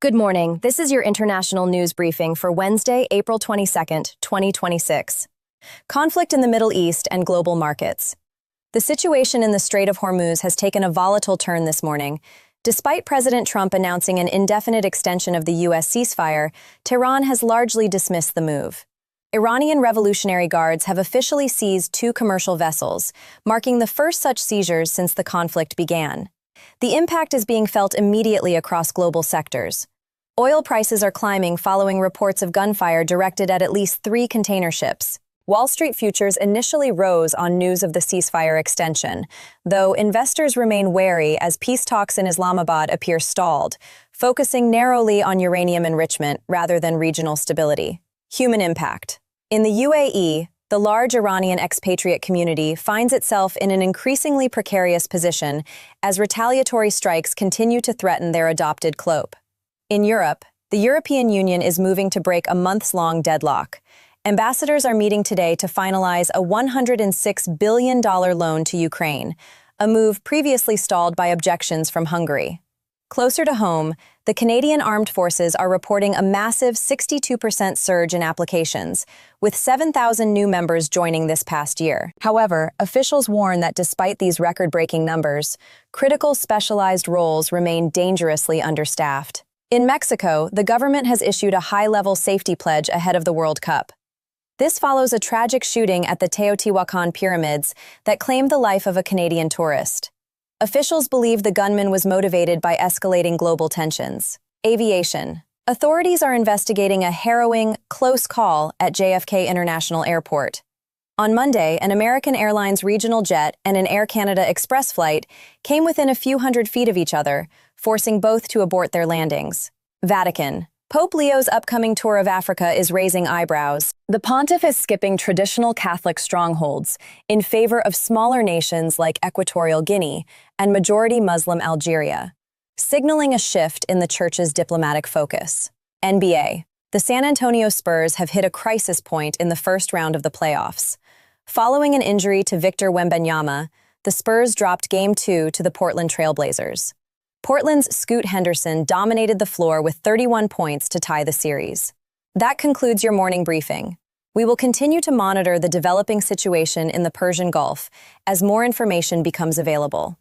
Good morning. This is your international news briefing for Wednesday, April 22nd, 2026. Conflict in the Middle East and global markets. The situation in the Strait of Hormuz has taken a volatile turn this morning. Despite President Trump announcing an indefinite extension of the U.S. ceasefire, Tehran has largely dismissed the move. Iranian Revolutionary Guards have officially seized 2 commercial vessels, marking the first such seizures since the conflict began. The impact is being felt immediately across global sectors. Oil prices are climbing following reports of gunfire directed at least 3 container ships. Wall Street futures initially rose on news of the ceasefire extension, though investors remain wary as peace talks in Islamabad appear stalled, focusing narrowly on uranium enrichment rather than regional stability. Human impact. In the UAE, the large Iranian expatriate community finds itself in an increasingly precarious position as retaliatory strikes continue to threaten their adopted cloak. In Europe, the European Union is moving to break a months-long deadlock. Ambassadors are meeting today to finalize a $106 billion loan to Ukraine, a move previously stalled by objections from Hungary. Closer to home, the Canadian Armed Forces are reporting a massive 62% surge in applications, with 7,000 new members joining this past year. However, officials warn that despite these record-breaking numbers, critical specialized roles remain dangerously understaffed. In Mexico, the government has issued a high-level safety pledge ahead of the World Cup. This follows a tragic shooting at the Teotihuacan pyramids that claimed the life of a Canadian tourist. Officials believe the gunman was motivated by escalating global tensions. Aviation. Authorities are investigating a harrowing, close call at JFK International Airport. On Monday, an American Airlines regional jet and an Air Canada Express flight came within a few hundred feet of each other, forcing both to abort their landings. Vatican. Pope Leo's upcoming tour of Africa is raising eyebrows. The pontiff is skipping traditional Catholic strongholds in favor of smaller nations like Equatorial Guinea and majority Muslim Algeria, signaling a shift in the church's diplomatic focus. NBA. The San Antonio Spurs have hit a crisis point in the first round of the playoffs. Following an injury to Victor Wembanyama, the Spurs dropped Game 2 to the Portland Trail Blazers. Portland's Scoot Henderson dominated the floor with 31 points to tie the series. That concludes your morning briefing. We will continue to monitor the developing situation in the Persian Gulf as more information becomes available.